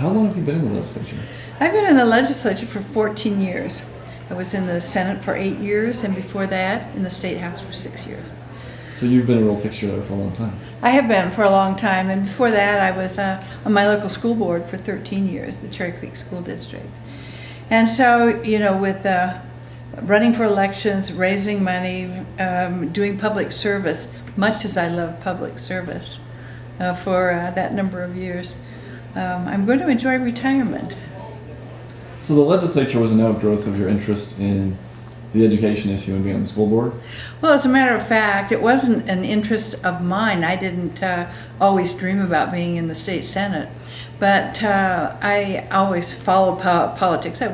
How long have you been in the legislature? I've been in the legislature for 14 years. I was in the Senate for 8 years, and before that, in the State House for 6 years. So you've been a real fixture there for a long time. I have been for a long time, and before that, I was on my local school board for 13 years, the Cherry Creek School District. And so, with running for elections, raising money, doing public service, much as I love public service for that number of years, I'm going to enjoy retirement. So the legislature was an outgrowth of your interest in the education issue and being on the school board? Well, as a matter of fact, it wasn't an interest of mine. I didn't always dream about being in the state Senate, but I always followed politics. I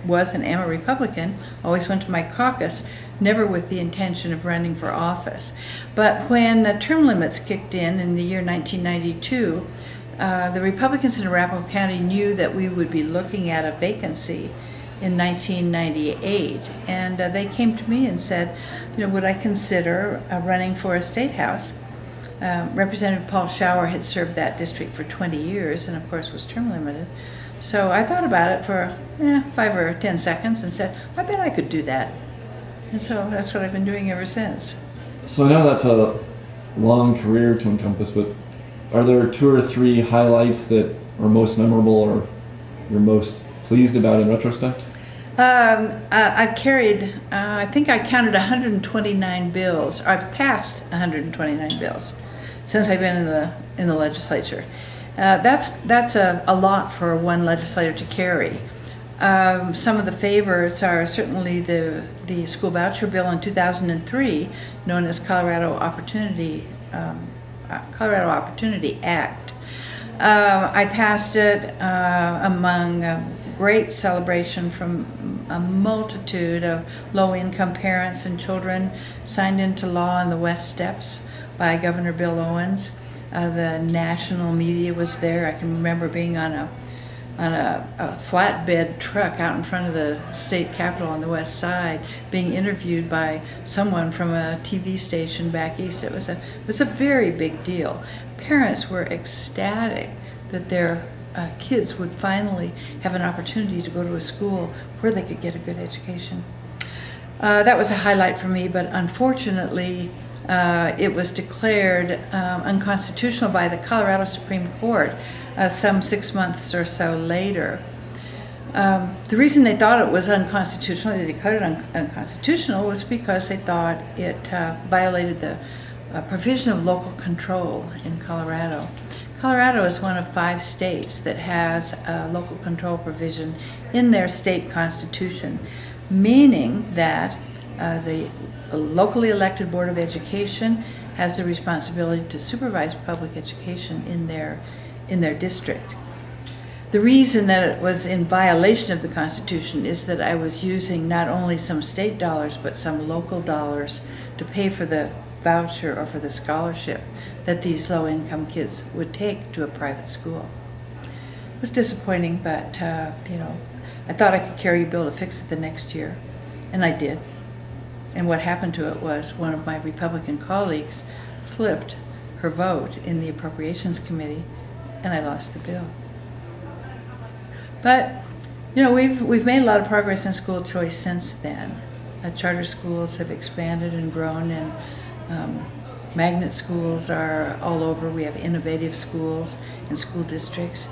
was and am a Republican, always went to my caucus, never with the intention of running for office. But when term limits kicked in the year 1992, the Republicans in Arapahoe County knew that we would be looking at a vacancy in 1998, and they came to me and said, would I consider running for a state house? Representative Paul Schauer had served that district for 20 years and of course was term limited. So I thought about it for 5 or 10 seconds and said, I bet I could do that. And so that's what I've been doing ever since. So I know that's a long career to encompass, but are there 2 or 3 highlights that are most memorable or you're most pleased about in retrospect? I've carried, I think I counted 129 bills. I've passed 129 bills since I've been in the legislature. That's a lot for one legislator to carry. Some of the favorites are certainly the school voucher bill in 2003, known as Colorado Opportunity Act. I passed it among great celebration from a multitude of low-income parents and children, signed into law on the West Steps by Governor Bill Owens. The national media was there. I can remember being on a flatbed truck out in front of the state capitol on the west side, being interviewed by someone from a TV station back east. It was a very big deal. Parents were ecstatic that their kids would finally have an opportunity to go to a school where they could get a good education. That was a highlight for me, but unfortunately it was declared unconstitutional by the Colorado Supreme Court some 6 months or so later. The reason they thought it was unconstitutional, they declared it unconstitutional, was because they thought it violated the provision of local control in Colorado. Colorado is one of 5 states that has a local control provision in their state constitution, meaning that the locally elected Board of Education has the responsibility to supervise public education in their district. The reason that it was in violation of the Constitution is that I was using not only some state dollars but some local dollars to pay for the voucher or for the scholarship that these low-income kids would take to a private school. It was disappointing, but I thought I could carry a bill to fix it the next year, and I did. And what happened to it was one of my Republican colleagues flipped her vote in the Appropriations Committee, and I lost the bill. But we've made a lot of progress in school choice since then. Charter schools have expanded and grown, and magnet schools are all over. We have innovative schools and school districts.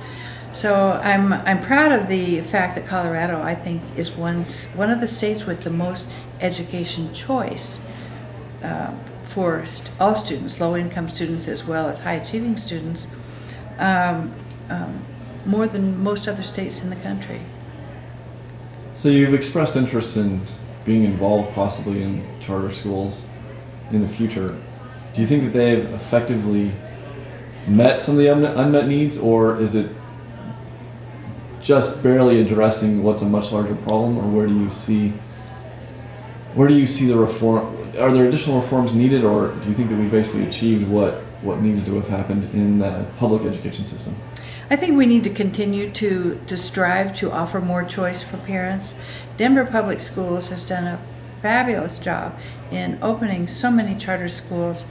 So I'm proud of the fact that Colorado, I think, is one of the states with the most education choice for all students, low-income students as well as high-achieving students, more than most other states in the country. So you've expressed interest in being involved possibly in charter schools in the future. Do you think that they've effectively met some of the unmet needs, or is it just barely addressing what's a much larger problem, or where do you see the reform? Are there additional reforms needed, or do you think that we basically achieved what needs to have happened in the public education system? I think we need to continue to strive to offer more choice for parents. Denver Public Schools has done a fabulous job in opening so many charter schools,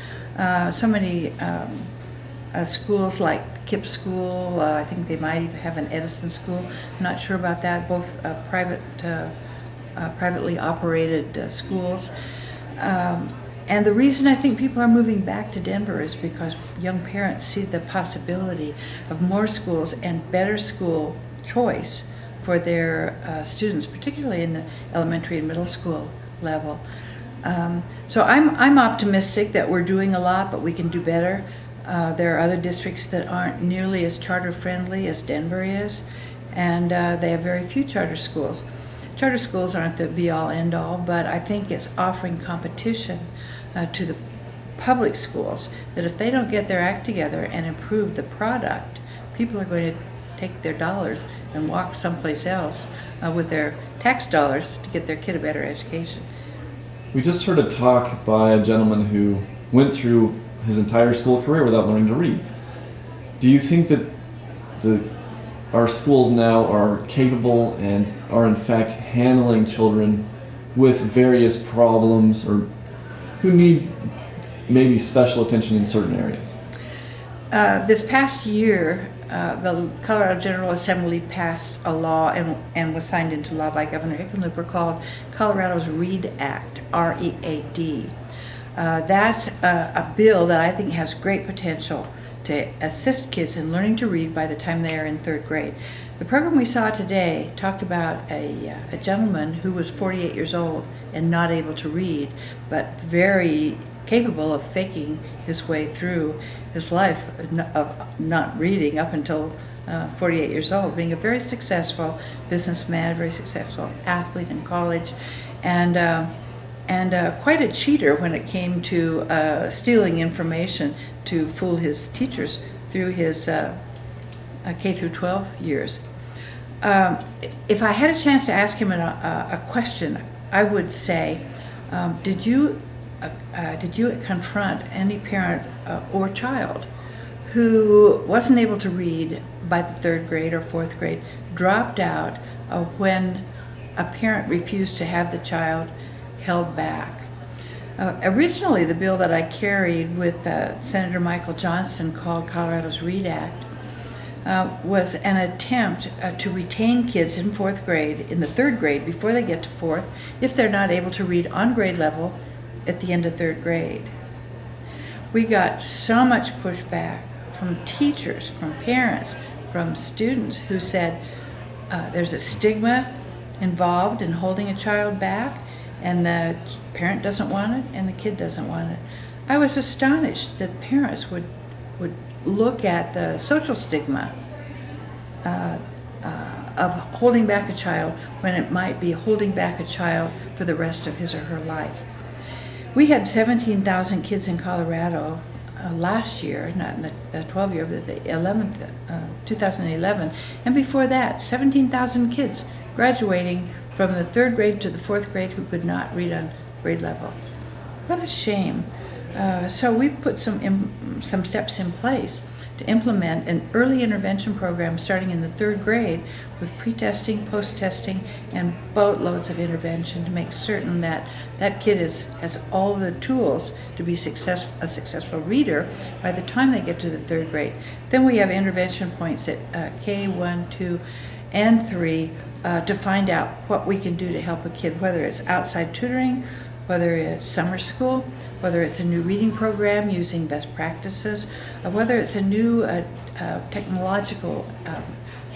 so many schools like KIPP school. I think they might even have an Edison school. I'm not sure about that. Both privately operated schools. And the reason I think people are moving back to Denver is because young parents see the possibility of more schools and better school choice for their students, particularly in the elementary and middle school level. So I'm optimistic that we're doing a lot, but we can do better. There are other districts that aren't nearly as charter friendly as Denver is, and they have very few charter schools. Charter schools aren't the be-all, end-all, but I think it's offering competition to the public schools, that if they don't get their act together and improve the product, people are going to take their dollars and walk someplace else with their tax dollars to get their kid a better education. We just heard a talk by a gentleman who went through his entire school career without learning to read. Do you think that our schools now are capable and are in fact handling children with various problems or who need maybe special attention in certain areas? This past year, the Colorado General Assembly passed a law and was signed into law by Governor Hickenlooper called Colorado's READ Act, R-E-A-D. That's a bill that I think has great potential to assist kids in learning to read by the time they are in third grade. The program we saw today talked about a gentleman who was 48 years old and not able to read, but very capable of faking his way through his life of not reading up until 48 years old, being a very successful businessman, very successful athlete in college, and quite a cheater when it came to stealing information to fool his teachers through his K through 12 years. If I had a chance to ask him a question, I would say, did you confront any parent or child who wasn't able to read by the third grade or fourth grade, dropped out when a parent refused to have the child held back? Originally, the bill that I carried with Senator Michael Johnson, called Colorado's READ Act, was an attempt to retain kids in fourth grade, in the third grade, before they get to fourth, if they're not able to read on grade level at the end of third grade. We got so much pushback from teachers, from parents, from students who said there's a stigma involved in holding a child back, and the parent doesn't want it and the kid doesn't want it. I was astonished that parents would look at the social stigma of holding back a child when it might be holding back a child for the rest of his or her life. We had 17,000 kids in Colorado last year, not in the 12 year, but the 2011, and before that, 17,000 kids graduating from the third grade to the fourth grade who could not read on grade level. What a shame. So we put some steps in place to implement an early intervention program starting in the third grade with pre-testing, post-testing, and boatloads of intervention to make certain that that kid has all the tools to be a successful reader by the time they get to the third grade. Then we have intervention points at K1, 2, and 3 to find out what we can do to help a kid, whether it's outside tutoring, whether it's summer school, whether it's a new reading program using best practices, whether it's a new technological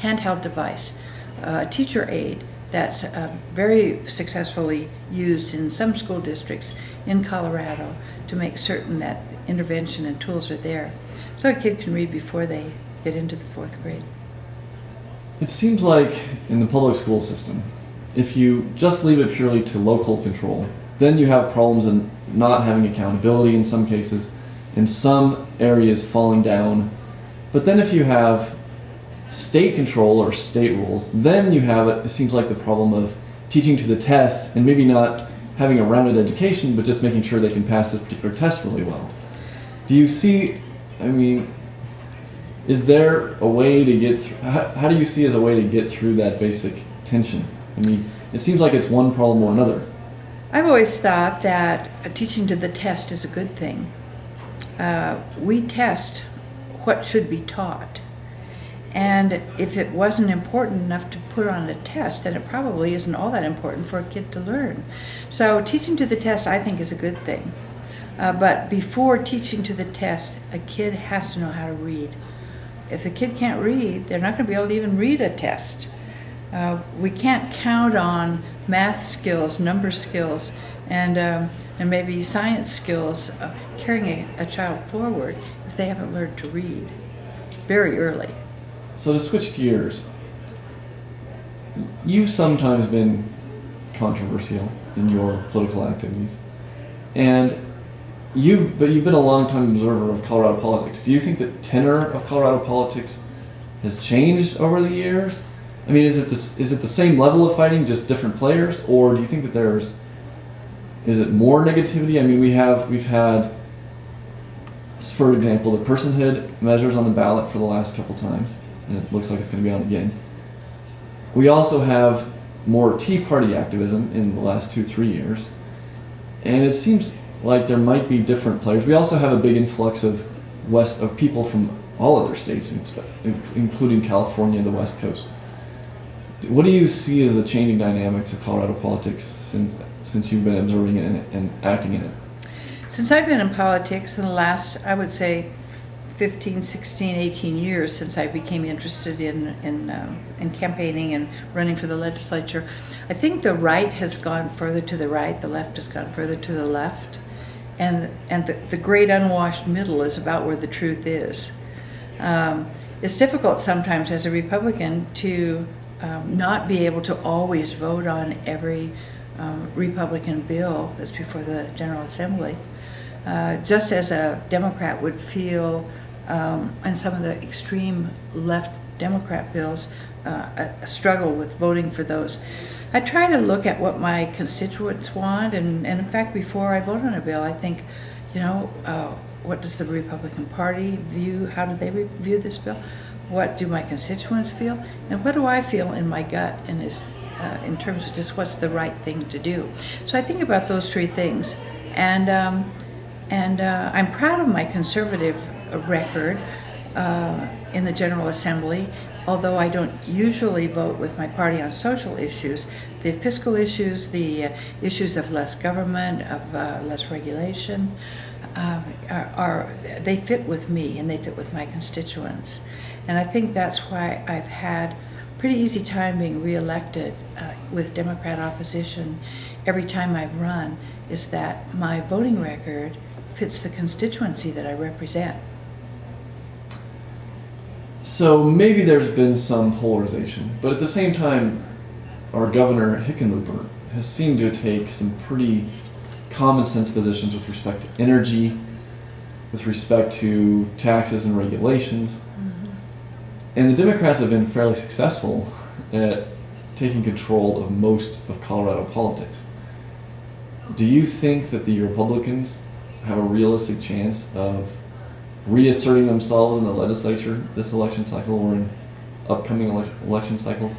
handheld device, a teacher aid that's very successfully used in some school districts in Colorado to make certain that intervention and tools are there so a kid can read before they get into the fourth grade. It seems like in the public school system, if you just leave it purely to local control, then you have problems in not having accountability in some cases, in some areas falling down. But then if you have state control or state rules, then you have, it seems like, the problem of teaching to the test and maybe not having a rounded education, but just making sure they can pass this particular test really well. Do you see, is there a way to get through, how do you see as a way to get through that basic tension? It seems like it's one problem or another. I've always thought that teaching to the test is a good thing. We test what should be taught. And if it wasn't important enough to put on a test, then it probably isn't all that important for a kid to learn. So teaching to the test, I think, is a good thing. But before teaching to the test, a kid has to know how to read. If the kid can't read, they're not going to be able to even read a test. We can't count on math skills, number skills, and maybe science skills carrying a child forward if they haven't learned to read very early. So to switch gears, you've sometimes been controversial in your political activities, and you've been a long-time observer of Colorado politics. Do you think the tenor of Colorado politics has changed over the years? I mean, is it the same level of fighting, just different players, or do you think that is it more negativity? I mean, we've had, for example, the personhood measures on the ballot for the last couple times, and it looks like it's going to be on again. We also have more Tea Party activism in the last 2-3 years, and it seems like there might be different players. We also have a big influx of people from all other states, including California and the West Coast. What do you see as the changing dynamics of Colorado politics since you've been observing it and acting in it? Since I've been in politics in the last, I would say, 15, 16, 18 years since I became interested in campaigning and running for the legislature, I think the right has gone further to the right, the left has gone further to the left, and the great unwashed middle is about where the truth is. It's difficult sometimes as a Republican to not be able to always vote on every Republican bill that's before the General Assembly. Just as a Democrat would feel in some of the extreme left Democrat bills, a struggle with voting for those. I try to look at what my constituents want, and in fact, before I vote on a bill, I think, what does the Republican Party view? How do they view this bill? What do my constituents feel? And what do I feel in my gut in terms of just what's the right thing to do? So I think about those three things, and I'm proud of my conservative record in the General Assembly, although I don't usually vote with my party on social issues. The fiscal issues, the issues of less government, of less regulation, they fit with me and they fit with my constituents. And I think that's why I've had pretty easy time being reelected with Democrat opposition every time I've run, is that my voting record fits the constituency that I represent. So maybe there's been some polarization, but at the same time, our Governor Hickenlooper has seemed to take some pretty common sense positions with respect to energy, with respect to taxes and regulations. Mm-hmm. And the Democrats have been fairly successful at taking control of most of Colorado politics. Do you think that the Republicans have a realistic chance of reasserting themselves in the legislature this election cycle or in upcoming election cycles?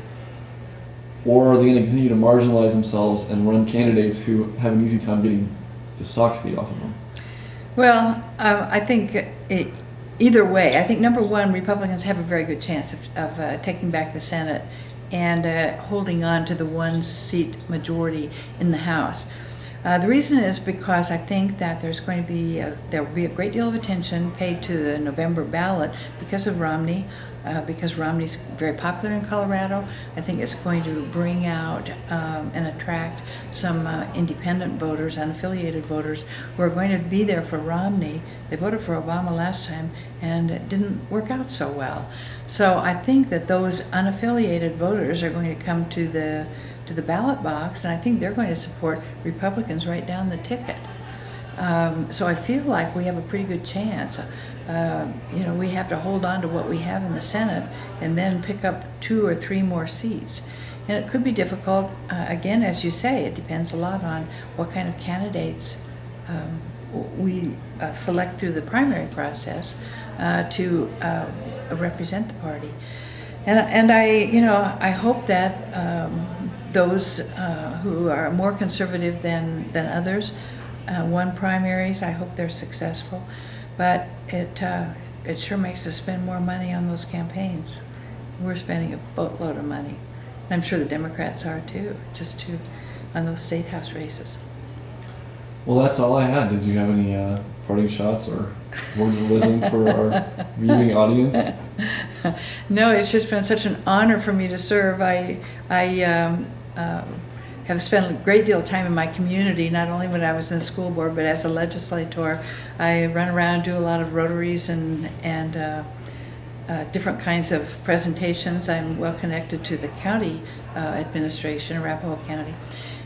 Or are they going to continue to marginalize themselves and run candidates who have an easy time getting the socks beat off of them? Well, I think either way, I think number one, Republicans have a very good chance of taking back the Senate and holding on to the one-seat majority in the House. The reason is because I think that there will be a great deal of attention paid to the November ballot because of Romney, because Romney's very popular in Colorado. I think it's going to bring out and attract some independent voters, unaffiliated voters, who are going to be there for Romney. They voted for Obama last time, and it didn't work out so well. So I think that those unaffiliated voters are going to come to the ballot box, and I think they're going to support Republicans right down the ticket. So I feel like we have a pretty good chance. We have to hold on to what we have in the Senate and then pick up 2 or 3 more seats. And it could be difficult, again, as you say, it depends a lot on what kind of candidates we select through the primary process to represent the party. And I hope that those who are more conservative than others won primaries. I hope they're successful, but it sure makes us spend more money on those campaigns. we're spending a boatload of money. And I'm sure the Democrats are too, on those state house races. Well, that's all I had. Did you have any parting shots or words of wisdom for our viewing audience? No, it's just been such an honor for me to serve. I have spent a great deal of time in my community, not only when I was in the school board, but as a legislator. I run around, do a lot of rotaries and different kinds of presentations. I'm well connected to the county administration, Arapahoe County.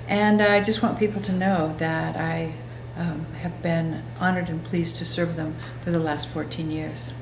And I just want people to know that I have been honored and pleased to serve them for the last 14 years.